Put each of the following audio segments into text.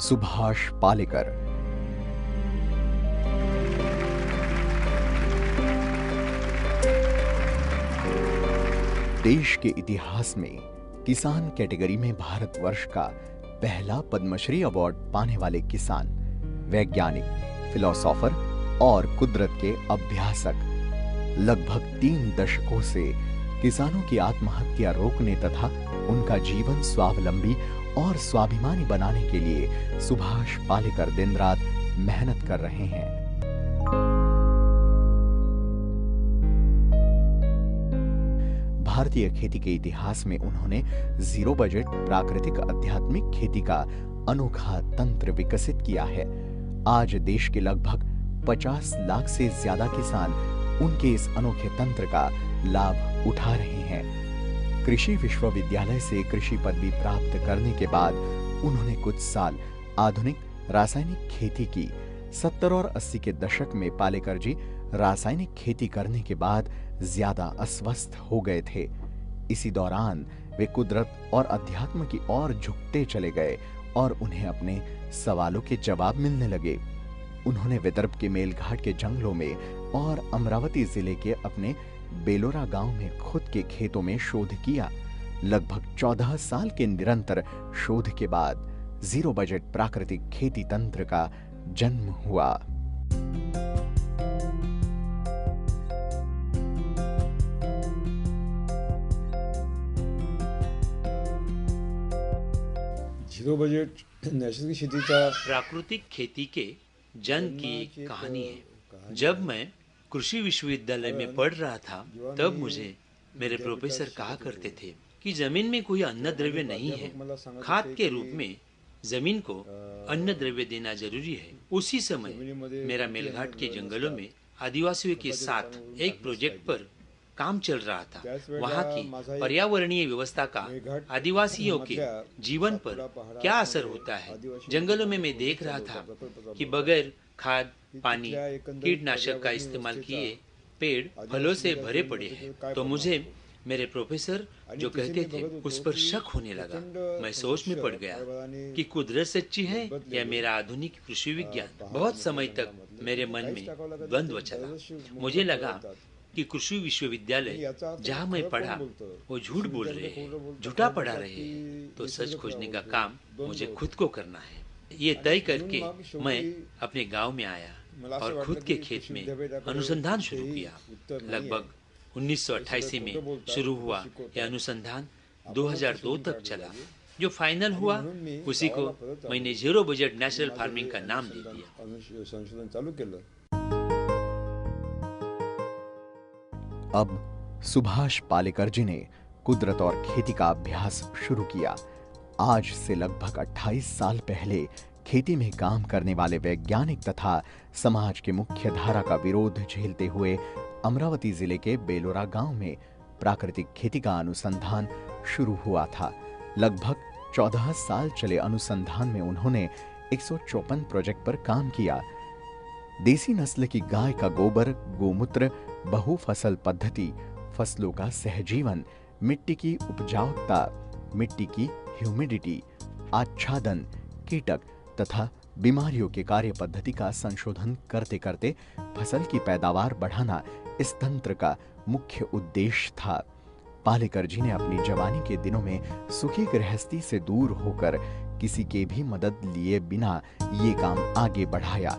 सुभाष पालेकर। देश के इतिहास में किसान कैटेगरी में भारतवर्ष का पहला पद्मश्री अवार्ड पाने वाले किसान, वैज्ञानिक, फिलोसोफर और कुदरत के अभ्यासक लगभग 3 दशकों से किसानों की आत्महत्या रोकने तथा उनका जीवन स्वावलंबी और स्वाभिमानी बनाने के लिए सुभाष पालेकर दिन रात मेहनत कर रहे हैं। भारतीय खेती के इतिहास में उन्होंने जीरो बजट प्राकृतिक आध्यात्मिक खेती का अनोखा तंत्र विकसित किया है। आज देश के लगभग 50 लाख से ज्यादा किसान उनके इस अनोखे तंत्र का लाभ उठा रहे हैं। कृषि विश्वविद्यालय से कृषि पदवी प्राप्त करने के बाद उन्होंने कुछ साल आधुनिक रासायनिक खेती की। 70 और 80 के दशक में पालेकर जी रासायनिक खेती करने के बाद ज्यादा अस्वस्थ हो गए थे। इसी दौरान वे कुदरत और अध्यात्म की ओर झुकते चले गए और उन्हें अपने सवालों के जवाब मिलने लगे। उन्होंने विदर्भ के मेलघाट के जंगलों में और अमरावती जिले के अपने बेलोरा गांव में खुद के खेतों में शोध किया। लगभग 14 साल के निरंतर शोध के बाद जीरो बजट प्राकृतिक खेती तंत्र का जन्म हुआ। जीरो बजट नैसर्गिक शेतीचा प्राकृतिक खेती के जन्म की एक कहानी है। जब मैं कृषि विश्वविद्यालय में पढ़ रहा था तब मुझे मेरे प्रोफेसर कहा करते थे कि जमीन में कोई अन्न द्रव्य नहीं है, खाद के रूप में जमीन को अन्न द्रव्य देना जरूरी है। उसी समय मेरा मेलघाट के जंगलों में आदिवासियों के साथ एक प्रोजेक्ट पर काम चल रहा था। वहाँ की पर्यावरणीय व्यवस्था का आदिवासियों के जीवन पर क्या असर होता है। जंगलों में मैं देख रहा था कि बगैर खाद, पानी, कीटनाशक का इस्तेमाल किए पेड़ फलों से भरे पड़े हैं। तो मुझे मेरे प्रोफेसर जो कहते थे उस पर शक होने लगा। मैं सोच में पड़ गया कि कुदरत सच्ची है या मेरा आधुनिक कृषि विज्ञान। बहुत समय तक मेरे मन में द्वंद्व चला। मुझे लगा कि कृषि विश्वविद्यालय जहाँ मैं पढ़ा वो झूठ बोल रहे हैं, झूठा पढ़ा रहे हैं, तो सच खोजने का काम मुझे खुद को करना है। ये तय करके मैं अपने गांव में आया और खुद के खेत में अनुसंधान शुरू किया। लगभग 1988 में शुरू हुआ यह अनुसंधान 2002 तक चला। जो फाइनल हुआ उसी को मैंने जीरो बजट नेचुरल फार्मिंग का नाम दे दिया। संशोधन चालू केलं। अब सुभाष पालेकर जी ने कुदरत और खेती का अभ्यास शुरू किया। आज से लगभग 28 साल पहले खेती में काम करने वाले वैज्ञानिक तथा समाज के मुख्य धारा का विरोध झेलते हुए अमरावती जिले के बेलोरा गांव में प्राकृतिक खेती का अनुसंधान शुरू हुआ था। लगभग 14 साल चले अनुसंधान में उन्होंने 154 प्रोजेक्ट पर काम किया। देसी नस्ल की गाय का गोबर, गोमूत्र, बहुफसल पद्धति, फसलों का सहजीवन, मिट्टी की उपजाऊता, मिट्टी की ह्यूमिडिटी, आच्छादन, कीटक तथा बीमारियों के कार्य पद्धति का संशोधन करते करते फसल की पैदावार बढ़ाना इस तंत्र का मुख्य उद्देश्य था। पालेकर जी ने अपनी जवानी के दिनों में सुखी गृहस्थी से दूर होकर किसी के भी मदद लिए बिना ये काम आगे बढ़ाया।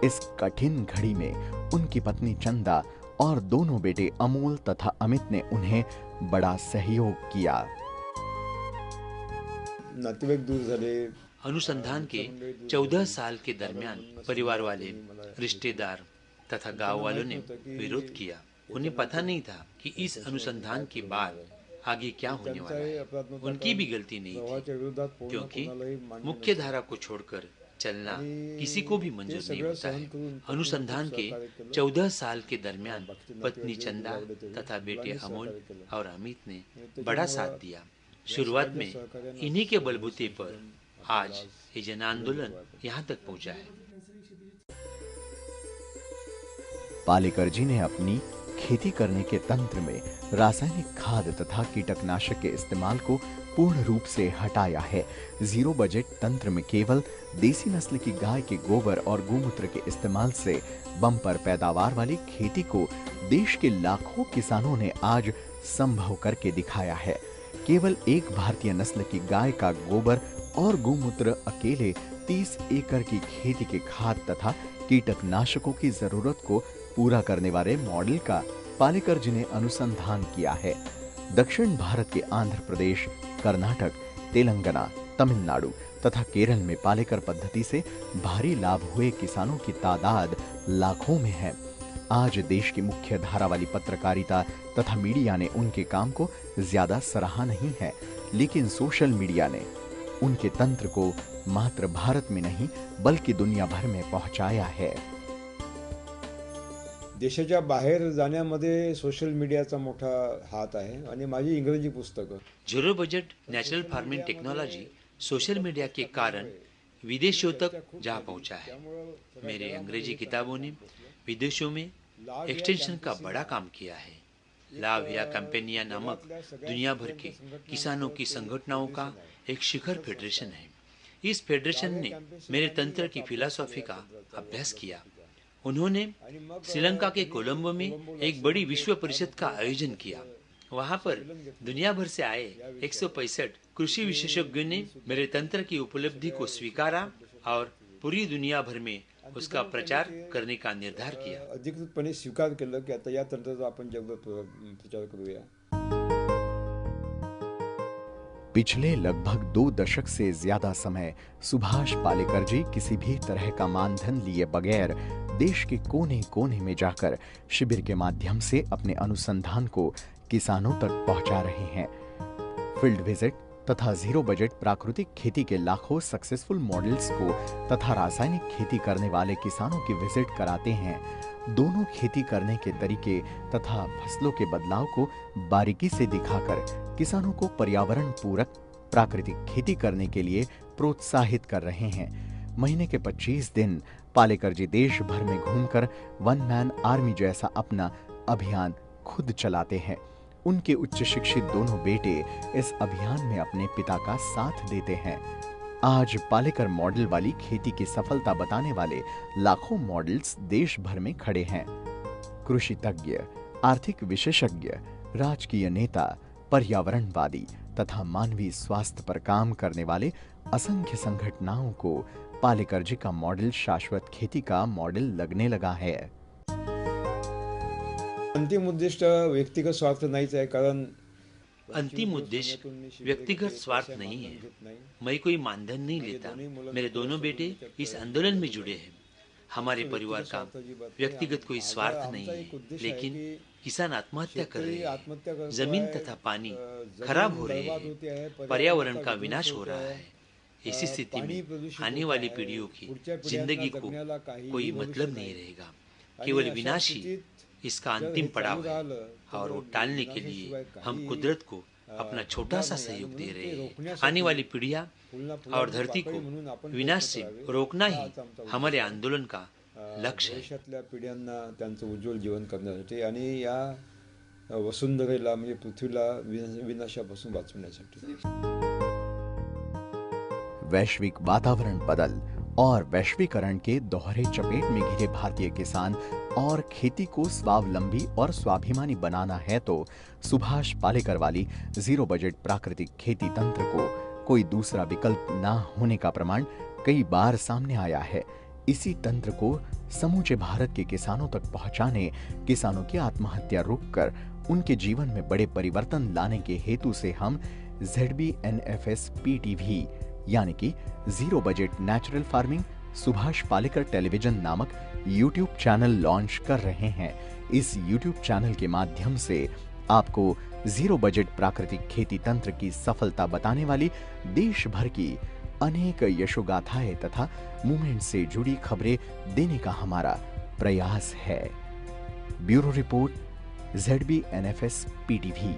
इस कठिन घड़ी में उनकी पत्नी चंदा और दोनों बेटे अमोल तथा अमित ने उन्हें बड़ा सहयोग किया। नातेवाईक दूर झाले। अनुसंधान के 14 साल के दरमियान परिवार वाले, रिश्तेदार तथा गांव वालों ने विरोध किया। उन्हें पता नहीं था कि इस अनुसंधान के बाद आगे क्या होने वाला है। उनकी भी गलती नहीं थी, क्योंकि मुख्य धारा को छोड़कर चलना किसी को भी मंजूर नहीं होता है। अनुसंधान के 14 साल के दरमियान पत्नी चंदा तथा बेटे अमोल और अमित ने बड़ा साथ दिया। शुरुआत में इन्हीं के बलबूते पर आज ये जन आंदोलन यहाँ तक पहुँचा है। पालेकर जी ने अपनी खेती करने के तंत्र में रासायनिक खाद तथा कीटकनाशक के इस्तेमाल को पूर्ण रूप से हटाया है। जीरो बजट तंत्र में केवल देसी नस्ल की गाय के गोबर और गोमूत्र के इस्तेमाल से बम्पर पैदावार वाली खेती को देश के लाखों किसानों ने आज संभव करके दिखाया है। केवल एक भारतीय नस्ल की गाय का गोबर और गोमूत्र अकेले 30 एकड़ की खेती के खाद तथा कीटकनाशकों की जरूरत को पूरा करने वाले मॉडल का पालेकर जी ने अनुसंधान किया है। दक्षिण भारत के आंध्र प्रदेश, कर्नाटक, तेलंगाना, तमिलनाडु तथा केरल में पालेकर पद्धति से भारी लाभ हुए किसानों की तादाद लाखों में है। आज देश की मुख्य धारा वाली पत्रकारिता तथा मीडिया ने उनके काम को ज्यादा सराहा नहीं है, लेकिन सोशल मीडिया ने उनके तंत्र को मात्र भारत में नहीं बल्कि दुनिया भर में पहुंचाया है। देशाच्या बाहेर जाण्यामध्ये सोशल मीडियाचा मोठा हात आहे आणि माझी इंग्रजी पुस्तकं zero budget natural farming technology social media के कारण विदेशों तक जा पहुंचा है। मेरे अंग्रेजी किताबों ने विदेशों में एक्सटेंशन का बड़ा काम किया है। लाभ या कंपेनिया नामक दुनिया भर के किसानों की संगठनों का एक शिखर फेडरेशन है। इस फेडरेशन ने मेरे तंत्र की फिलॉसफी का अभ्यास किया। उन्होंने श्रीलंका के कोलंबो में एक बड़ी विश्व परिषद का आयोजन किया। वहां पर दुनिया भर से आए 165 कृषि विशेषज्ञों ने मेरे तंत्र की उपलब्धि को स्वीकारा और पूरी दुनिया भर में उसका प्रचार करने का निर्धार किया। अधिकृतपणे स्वीकार केलं की आता या तंत्राचा आपण जगभर प्रचार करूया। पिछले लगभग 2 दशक से ज्यादा समय सुभाष पालेकर जी किसी भी तरह का मानधन लिए बगैर देश के कोने कोने में जाकर शिविर के माध्यम से अपने अनुसंधान को किसानों तक पहुंचा रहे हैं। फील्ड विजिट तथा जीरो बजट प्राकृतिक खेती के लाखों सक्सेसफुल मॉडल्स को तथा रासायनिक खेती करने वाले किसानों की विजिट कराते हैं। दोनों खेती करने के तरीके तथा फसलों के बदलाव को बारीकी से दिखाकर किसानों को पर्यावरण पूरक प्राकृतिक खेती करने के लिए प्रोत्साहित कर रहे हैं। महीने के 25 दिन पालेकर जी देश भर में घूमकर वन मैन आर्मी जैसा अपना अभियान खुद चलाते हैं। उनके उच्च शिक्षित दोनों बेटे इस अभियान में अपने पिता का साथ देते हैं। आज पालेकर मॉडल वाली खेती की सफलता बताने वाले लाखों मॉडल्स देश भर में खड़े हैं। कृषि तज्ञ, आर्थिक विशेषज्ञ, राजकीय नेता, पर्यावरणवादी तथा मानवीय स्वास्थ्य पर काम करने वाले असंख्य संगठनों को पालेकर जी का मॉडल शाश्वत खेती का मॉडल लगने लगा है। अंतिम उद्दिष्ट व्यक्तिगत स्वार्थ नाहीच आहे, कारण अंतिम उद्देश्य व्यक्तिगत स्वार्थ नहीं है। मैं कोई मानधन नहीं लेता। मेरे दोनों बेटे इस आंदोलन में जुड़े हैं। हमारे परिवार का व्यक्तिगत कोई स्वार्थ नहीं है, लेकिन किसान आत्महत्या कर रहे हैं, जमीन तथा पानी खराब हो रहे हैं, पर्यावरण का विनाश हो रहा है। इसी स्थिति में आने वाली पीढ़ियों की जिंदगी को कोई मतलब नहीं रहेगा। केवल विनाश ही इसका अंतिम पड़ाव है और वो टालने के लिए हम कुदरत को अपना छोटा सा सहयोग दे रहे हैं। आने वाली पीढ़ियां और धरती को विनाश से रोकना ही हमारे आंदोलन का लक्ष्य है। देशातल्या पिढ्यांना त्यांचं उज्ज्वल जीवन करण्यासाठी आणि या वसुंधरेला म्हणजे पृथ्वीला विनाशापासून वाचवण्यासाठी। वैश्विक वातावरण बदल और वैश्वीकरण के दोहरे चपेट में घिरे भारतीय किसान और खेती को स्वावलंबी और स्वाभिमानी बनाना है तो सुभाष पालेकर वाली जीरो बजट प्राकृतिक खेती तंत्र को कोई दूसरा विकल्प ना होने का प्रमाण कई बार सामने आया है। इसी तंत्र को समूचे भारत के किसानों तक पहुंचाने, किसानों की आत्महत्या रोककर उनके जीवन में बड़े परिवर्तन लाने के हेतु से हम ZBNFS PTV यानी कि zero budget natural farming Subhash Palekar television नामक YouTube चैनल लॉन्च कर रहे हैं। इस YouTube चैनल के माध्यम से आपको जीरो बजट प्राकृतिक खेती तंत्र की सफलता बताने वाली देश भर की अनेक यशोगाथाएं तथा मूवमेंट से जुड़ी खबरें देने का हमारा प्रयास है। Bureau report ZBNFS PTV।